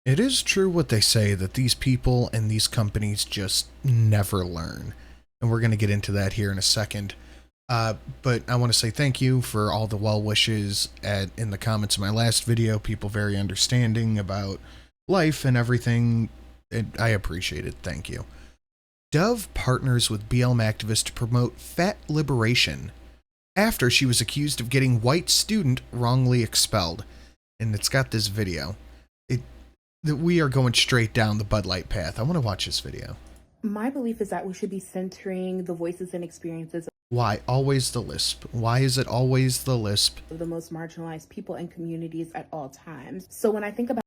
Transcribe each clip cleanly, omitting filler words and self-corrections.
It is true what they say, that these people and these companies just never learn. And we're going to get into that here in a second. But I want to say thank you for all the well wishes in the comments of my last video. People very understanding about life and everything. I appreciate it. Thank you. Dove partners with BLM activists to promote fat liberation after she was accused of getting white student wrongly expelled. And it's got this video. We are going straight down the Bud Light path. I want to watch this video. My belief is that we should be centering the voices and experiences. Why always the lisp? Why is it always the lisp? Of the most marginalized people and communities at all times. So when I think about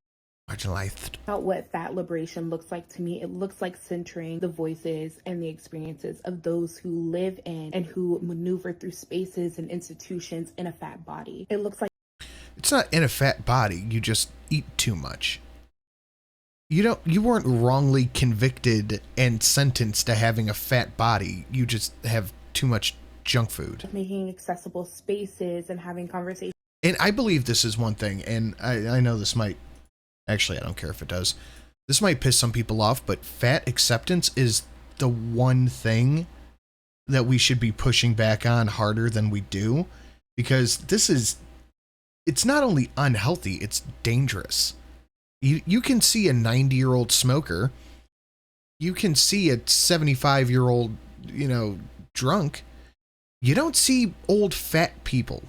what fat liberation looks like to me, it looks like centering the voices and the experiences of those who live in and who maneuver through spaces and institutions in a fat body. It looks like it's not in a fat body, you just eat too much. You weren't wrongly convicted and sentenced to having a fat body. You just have too much junk food. Making accessible spaces and having conversations. And I believe this is one thing, and I know this might, actually I don't care if it does. This might piss some people off, but fat acceptance is the one thing that we should be pushing back on harder than we do. Because it's not only unhealthy, it's dangerous. You can see a 90-year-old smoker. You can see a 75-year-old, drunk. You don't see old fat people.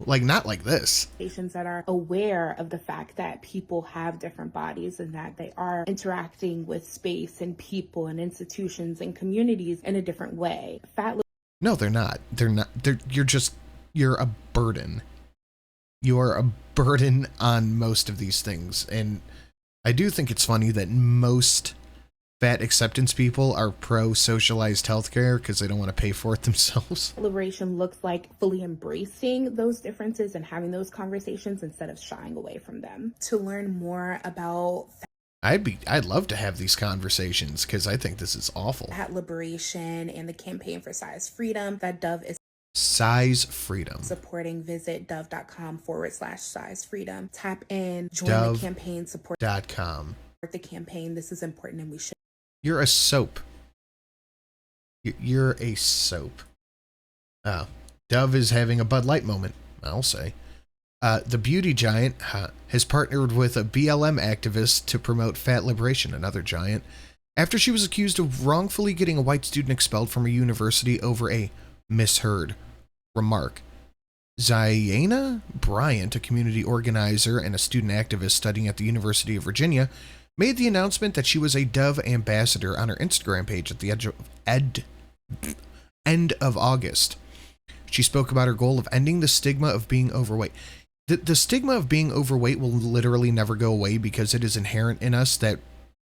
Like, not like this. That are aware of the fact that people have different bodies and that they are interacting with space and people and institutions and communities in a different way. No, they're not. They're not. You're a burden. You are a burden on most of these things. And I do think it's funny that most fat acceptance people are pro-socialized healthcare because they don't want to pay for it themselves. Liberation looks like fully embracing those differences and having those conversations instead of shying away from them. To learn more about I'd love to have these conversations because I think this is awful. Fat liberation and the campaign for size freedom that Dove is size freedom supporting, visit dove.com/size freedom. Tap in, join the campaign, support the campaign. This is important and we should. You're a soap. You're a soap. Dove is having a Bud Light moment, I'll say. The beauty giant has partnered with a BLM activist to promote fat liberation, another giant, after she was accused of wrongfully getting a white student expelled from a university over a misheard remark. Ziana Bryant, a community organizer and a student activist studying at the University of Virginia, made the announcement that she was a Dove ambassador on her Instagram page at the end of August. She spoke about her goal of ending the stigma of being overweight. The stigma of being overweight will literally never go away because it is inherent in us that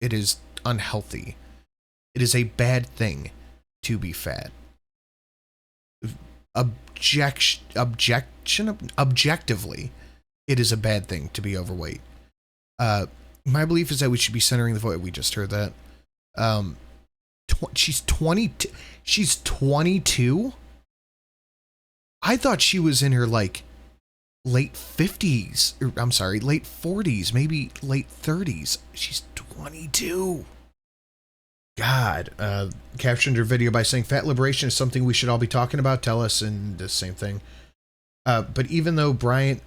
it is unhealthy. It is a bad thing to be fat. Objectively, it is a bad thing to be overweight. My belief is that we should be centering the voice. We just heard that. She's 22. She's 22? I thought she was in her, late 50s. I'm sorry, late 40s, maybe late 30s. She's 22. God. Captioned her video by saying, fat liberation is something we should all be talking about. Tell us, and the same thing. But even though Bryant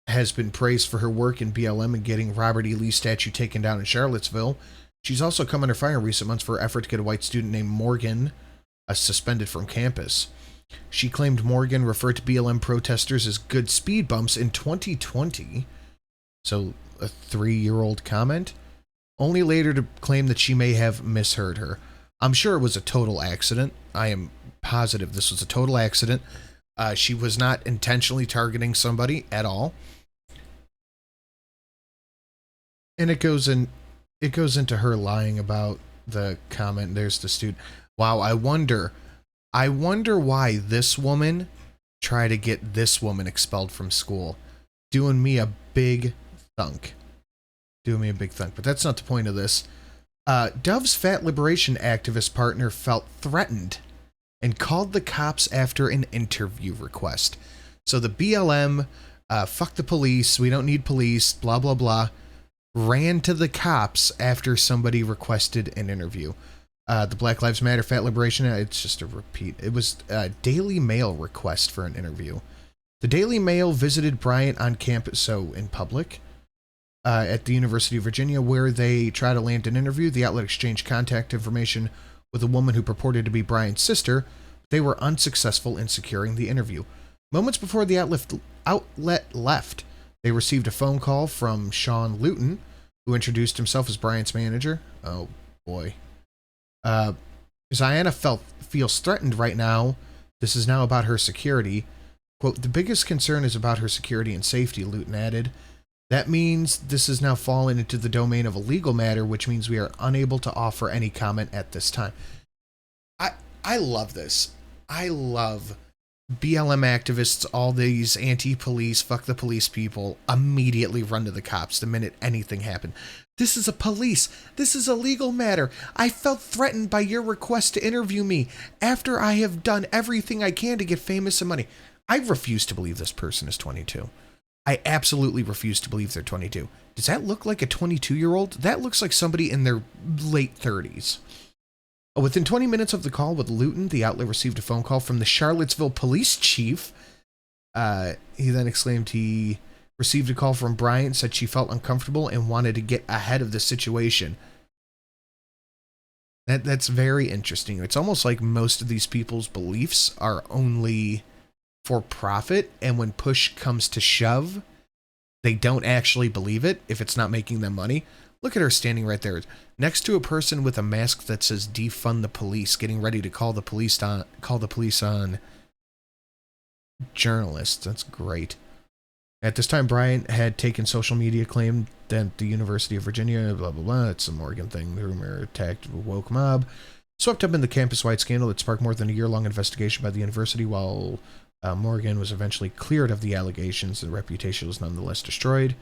has been praised for her work in BLM and getting Robert E. Lee's statue taken down in Charlottesville, she's also come under fire in recent months for her effort to get a white student named Morgan suspended from campus. She claimed Morgan referred to BLM protesters as good speed bumps in 2020, so a 3-year-old comment, only later to claim that she may have misheard her. I'm sure it was a total accident. I am positive this was a total accident. She was not intentionally targeting somebody at all. And it goes into her lying about the comment. There's the student. Wow, I wonder why this woman tried to get this woman expelled from school. Doing me a big thunk. But that's not the point of this. Dove's fat liberation activist partner felt threatened and called the cops after an interview request. So the BLM, fuck the police, we don't need police, blah, blah, blah. ran to the cops after somebody requested an interview. The Black Lives Matter Fat Liberation, it's just a repeat. It was a Daily Mail request for an interview. The Daily Mail visited Bryant on campus, so in public, at the University of Virginia, where they tried to land an interview. The outlet exchanged contact information with a woman who purported to be Bryant's sister. They were unsuccessful in securing the interview. Moments before the outlet left, they received a phone call from Sean Luton, who introduced himself as Bryant's manager. Oh, boy. Ziana feels threatened right now. This is now about her security. Quote, the biggest concern is about her security and safety, Luton added. That means this has now fallen into the domain of a legal matter, which means we are unable to offer any comment at this time. I love this. I love BLM activists, all these anti-police, fuck the police people, immediately run to the cops the minute anything happened. This is a police. This is a legal matter. I felt threatened by your request to interview me after I have done everything I can to get famous and money. I refuse to believe this person is 22. I absolutely refuse to believe they're 22. Does that look like a 22-year-old? That looks like somebody in their late 30s. Within 20 minutes of the call with Luton, the outlet received a phone call from the Charlottesville police chief. He then exclaimed he received a call from Bryant, said she felt uncomfortable and wanted to get ahead of the situation. That's very interesting. It's almost like most of these people's beliefs are only for profit, and when push comes to shove, they don't actually believe it if it's not making them money. Look at her standing right there next to a person with a mask that says defund the police, getting ready to call the police on journalists. That's great. At this time, Bryant had taken social media, claimed that the University of Virginia, blah, blah, blah, it's a Morgan thing, the rumor attacked woke mob, swept up in the campus-wide scandal that sparked more than a year-long investigation by the university. While Morgan was eventually cleared of the allegations, the reputation was nonetheless destroyed,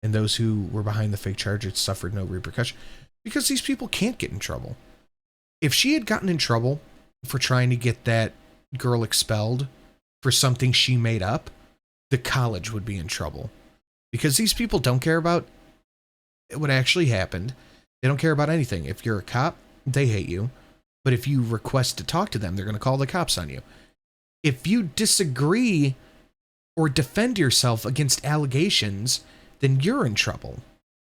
and those who were behind the fake charges suffered no repercussion, because these people can't get in trouble. If she had gotten in trouble for trying to get that girl expelled for something she made up, the college would be in trouble, because these people don't care about what actually happened. They don't care about anything. If you're a cop, they hate you, but if you request to talk to them, they're going to call the cops on you. If you disagree or defend yourself against allegations, then you're in trouble.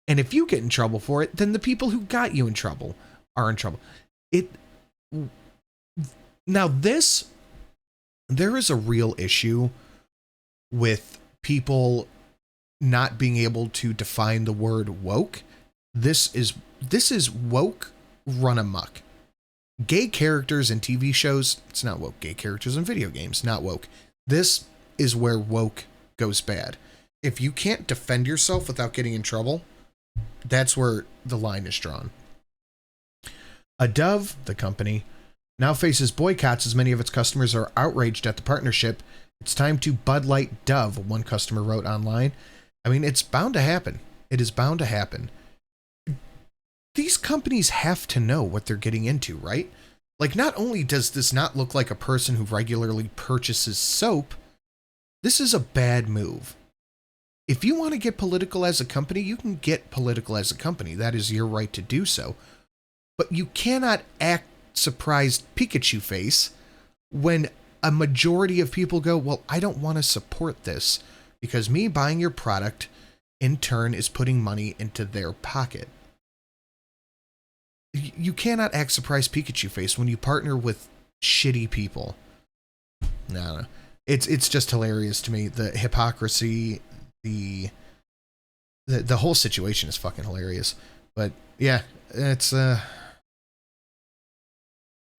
And if you get in trouble for it, then the people who got you in trouble are in trouble. Now there is a real issue with people not being able to define the word woke. This is woke run amok. Gay characters in TV shows, it's not woke. Gay characters in video games, not woke. This is where woke goes bad. If you can't defend yourself without getting in trouble, that's where the line is drawn. Dove, the company, now faces boycotts as many of its customers are outraged at the partnership. It's time to Bud Light Dove, one customer wrote online. I mean, it's bound to happen. It is bound to happen. These companies have to know what they're getting into, right? Like, not only does this not look like a person who regularly purchases soap, this is a bad move. If you want to get political as a company, you can get political as a company. That is your right to do so. But you cannot act surprised Pikachu face when a majority of people go, well, I don't want to support this because me buying your product in turn is putting money into their pocket. You cannot act surprised Pikachu face when you partner with shitty people. No. It's just hilarious to me. The hypocrisy, the whole situation is fucking hilarious. But yeah, it's going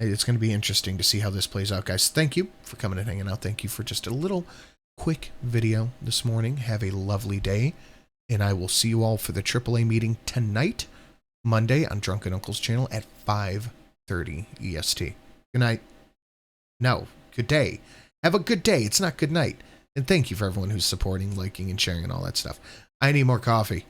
to be interesting to see how this plays out, guys. Thank you for coming and hanging out. Thank you for just a little quick video this morning. Have a lovely day, and I will see you all for the AAA meeting tonight, Monday, on Drunken Uncle's channel at 5:30 EST. Good night. No, good day. Have a good day. It's not good night. And thank you for everyone who's supporting, liking, and sharing and all that stuff. I need more coffee.